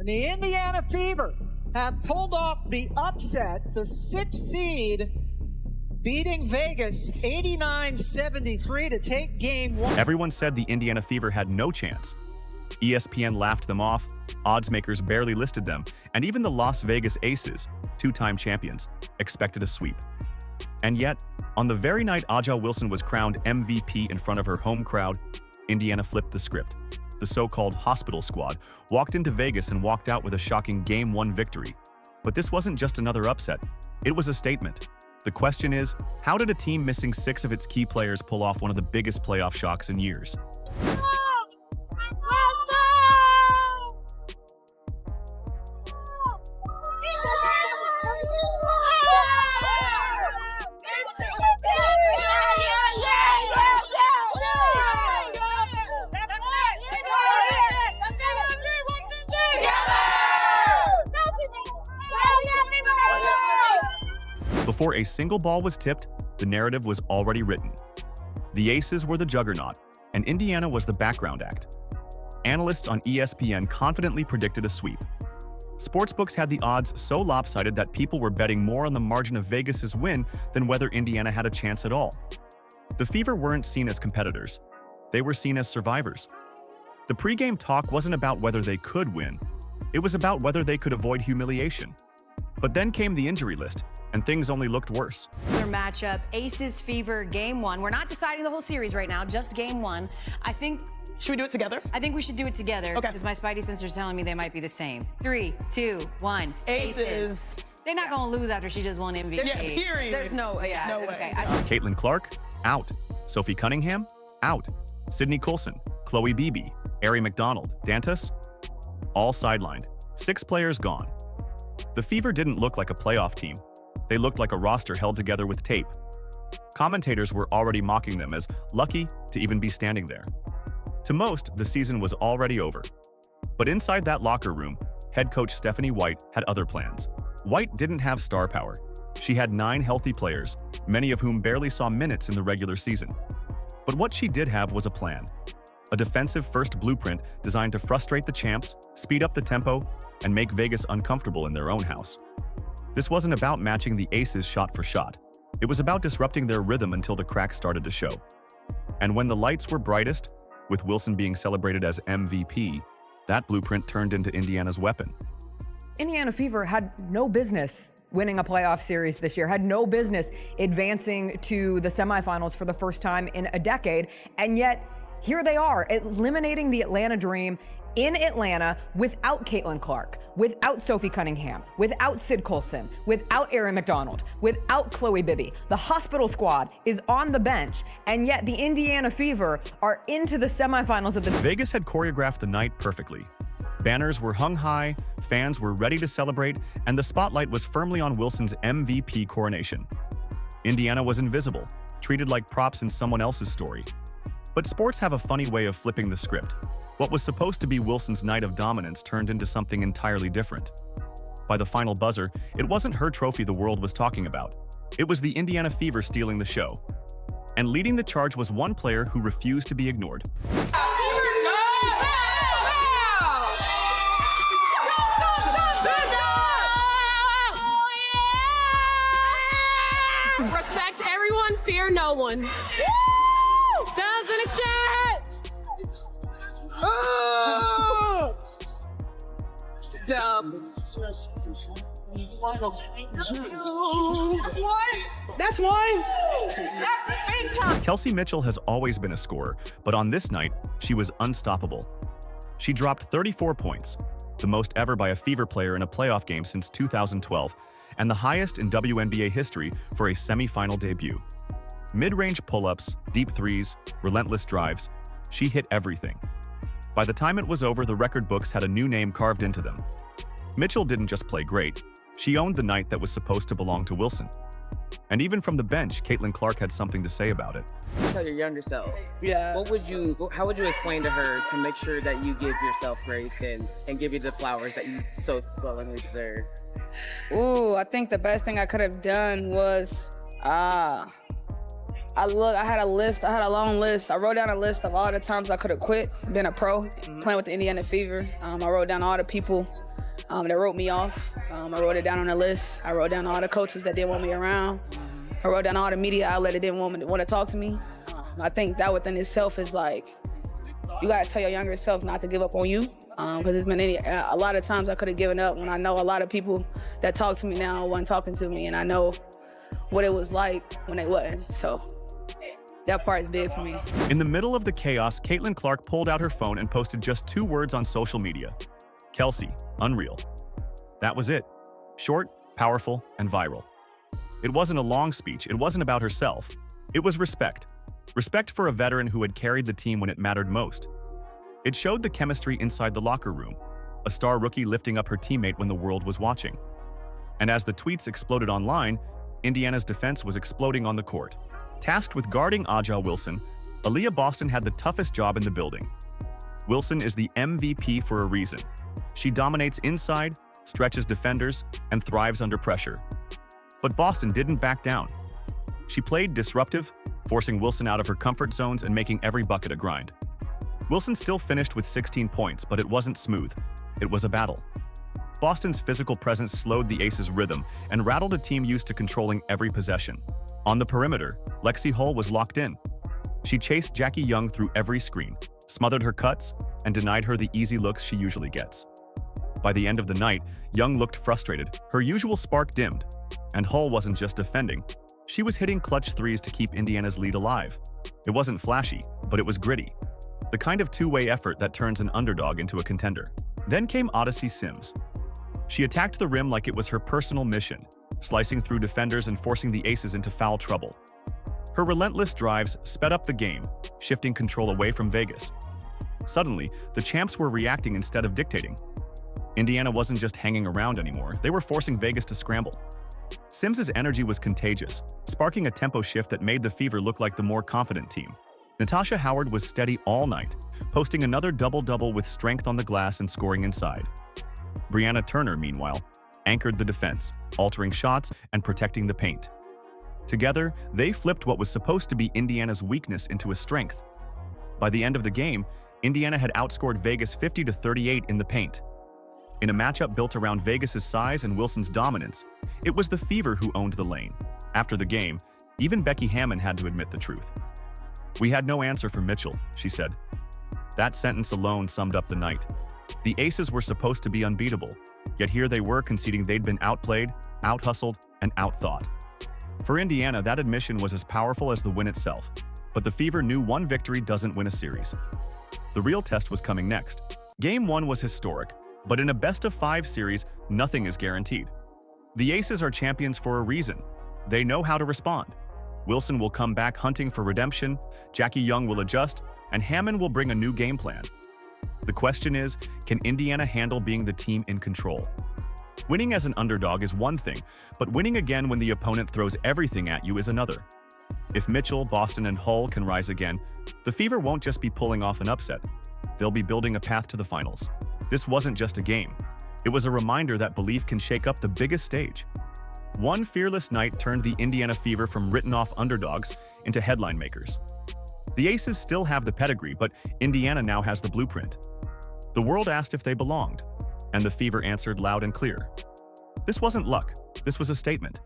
And the Indiana Fever have pulled off the upset, the 6th seed, beating Vegas 89-73 to take game 1. Everyone said the Indiana Fever had no chance. ESPN laughed them off, oddsmakers barely listed them, and even the Las Vegas Aces, 2-time champions, expected a sweep. And yet, on the very night A'ja Wilson was crowned MVP in front of her home crowd, Indiana flipped the script. The so-called hospital squad walked into Vegas and walked out with a shocking Game 1 victory. But this wasn't just another upset. It was a statement. The question is, how did a team missing 6 of its key players pull off one of the biggest playoff shocks in years? Before a single ball was tipped, the narrative was already written. The Aces were the juggernaut, and Indiana was the background act. Analysts on ESPN confidently predicted a sweep. Sportsbooks had the odds so lopsided that people were betting more on the margin of Vegas's win than whether Indiana had a chance at all. The Fever weren't seen as competitors. They were seen as survivors. The pregame talk wasn't about whether they could win. It was about whether they could avoid humiliation. But then came the injury list, and things only looked worse. Their matchup, Aces Fever, Game 1. We're not deciding the whole series right now, just Game 1. Should we do it together? I think we should do it together. Okay. Because my spidey sense are telling me they might be the same. 3, 2, 1. Aces. They're not gonna lose after she just won MVP. Yeah, period. There's no, yeah. No way. Okay. Caitlin Clark, out. Sophie Cunningham, out. Sydney Coulson, Chloe Beebe, Ari McDonald, Dantas, all sidelined. 6 players gone. The Fever didn't look like a playoff team. They looked like a roster held together with tape. Commentators were already mocking them as lucky to even be standing there. To most, the season was already over. But inside that locker room, head coach Stephanie White had other plans. White didn't have star power. She had 9 healthy players, many of whom barely saw minutes in the regular season. But what she did have was a plan. A defensive-first blueprint designed to frustrate the champs, speed up the tempo, and make Vegas uncomfortable in their own house. This wasn't about matching the Aces shot for shot. It was about disrupting their rhythm until the cracks started to show. And when the lights were brightest, with Wilson being celebrated as MVP, that blueprint turned into Indiana's weapon. Indiana Fever had no business winning a playoff series this year, had no business advancing to the semifinals for the first time in a decade, and yet here they are, eliminating the Atlanta Dream in Atlanta without Caitlin Clark, without Sophie Cunningham, without Sid Coulson, without Ari McDonald, without Chloe Beebe. The hospital squad is on the bench, and yet the Indiana Fever are into the semifinals of the... Vegas had choreographed the night perfectly. Banners were hung high, fans were ready to celebrate, and the spotlight was firmly on Wilson's MVP coronation. Indiana was invisible, treated like props in someone else's story. But sports have a funny way of flipping the script. What was supposed to be Wilson's night of dominance turned into something entirely different. By the final buzzer, it wasn't her trophy the world was talking about. It was the Indiana Fever stealing the show. And leading the charge was one player who refused to be ignored. Respect everyone, fear no one. Woo! Sounds in the chat. Dumb. That's one. Kelsey Mitchell has always been a scorer, but on this night, she was unstoppable. She dropped 34 points, the most ever by a Fever player in a playoff game since 2012, and the highest in WNBA history for a semi-final debut. Mid-range pull-ups, deep threes, relentless drives, she hit everything. By the time it was over, the record books had a new name carved into them. Mitchell didn't just play great, she owned the night that was supposed to belong to Wilson. And even from the bench, Caitlin Clark had something to say about it. Tell your younger self. Yeah. How would you explain to her to make sure that you give yourself grace and give you the flowers that you so willingly deserve? Ooh, I think the best thing I could have done was, I had a list, I had a long list. I wrote down a list of all the times I could have quit, been a pro, playing with the Indiana Fever. I wrote down all the people that wrote me off. I wrote it down on a list. I wrote down all the coaches that didn't want me around. I wrote down all the media outlets that didn't want to talk to me. I think that within itself is like, you gotta tell your younger self not to give up on you. Because there's been a lot of times I could have given up when I know a lot of people that talk to me now weren't talking to me, and I know what it was like when they wasn't. So that part is big for me. In the middle of the chaos, Caitlin Clark pulled out her phone and posted just 2 words on social media. Kelsey, unreal. That was it. Short, powerful, and viral. It wasn't a long speech. It wasn't about herself. It was respect. Respect for a veteran who had carried the team when it mattered most. It showed the chemistry inside the locker room, a star rookie lifting up her teammate when the world was watching. And as the tweets exploded online, Indiana's defense was exploding on the court. Tasked with guarding A'ja Wilson, Aaliyah Boston had the toughest job in the building. Wilson is the MVP for a reason. She dominates inside, stretches defenders, and thrives under pressure. But Boston didn't back down. She played disruptive, forcing Wilson out of her comfort zones and making every bucket a grind. Wilson still finished with 16 points, but it wasn't smooth. It was a battle. Boston's physical presence slowed the Aces' rhythm and rattled a team used to controlling every possession. On the perimeter, Lexi Hull was locked in. She chased Jackie Young through every screen, smothered her cuts, and denied her the easy looks she usually gets. By the end of the night, Young looked frustrated. Her usual spark dimmed, and Hull wasn't just defending. She was hitting clutch threes to keep Indiana's lead alive. It wasn't flashy, but it was gritty. The kind of two-way effort that turns an underdog into a contender. Then came Odyssey Sims. She attacked the rim like it was her personal mission, slicing through defenders and forcing the Aces into foul trouble. Her relentless drives sped up the game, shifting control away from Vegas. Suddenly, the champs were reacting instead of dictating. Indiana wasn't just hanging around anymore, they were forcing Vegas to scramble. Sims's energy was contagious, sparking a tempo shift that made the Fever look like the more confident team. Natasha Howard was steady all night, posting another double-double with strength on the glass and scoring inside. Brianna Turner, meanwhile, anchored the defense, altering shots and protecting the paint. Together, they flipped what was supposed to be Indiana's weakness into a strength. By the end of the game, Indiana had outscored Vegas 50-38 in the paint. In a matchup built around Vegas's size and Wilson's dominance, it was the Fever who owned the lane. After the game, even Becky Hammon had to admit the truth. "We had no answer for Mitchell," she said. That sentence alone summed up the night. The Aces were supposed to be unbeatable, yet here they were conceding they'd been outplayed, out-hustled, and out-thought. For Indiana, that admission was as powerful as the win itself, but the Fever knew one victory doesn't win a series. The real test was coming next. Game 1 was historic, but in a best-of-5 series, nothing is guaranteed. The Aces are champions for a reason. They know how to respond. Wilson will come back hunting for redemption, Jackie Young will adjust, and Hammon will bring a new game plan. The question is, can Indiana handle being the team in control? Winning as an underdog is one thing, but winning again when the opponent throws everything at you is another. If Mitchell, Boston, and Hull can rise again, the Fever won't just be pulling off an upset. They'll be building a path to the finals. This wasn't just a game. It was a reminder that belief can shake up the biggest stage. One fearless night turned the Indiana Fever from written-off underdogs into headline makers. The Aces still have the pedigree, but Indiana now has the blueprint. The world asked if they belonged, and the Fever answered loud and clear. This wasn't luck. This was a statement.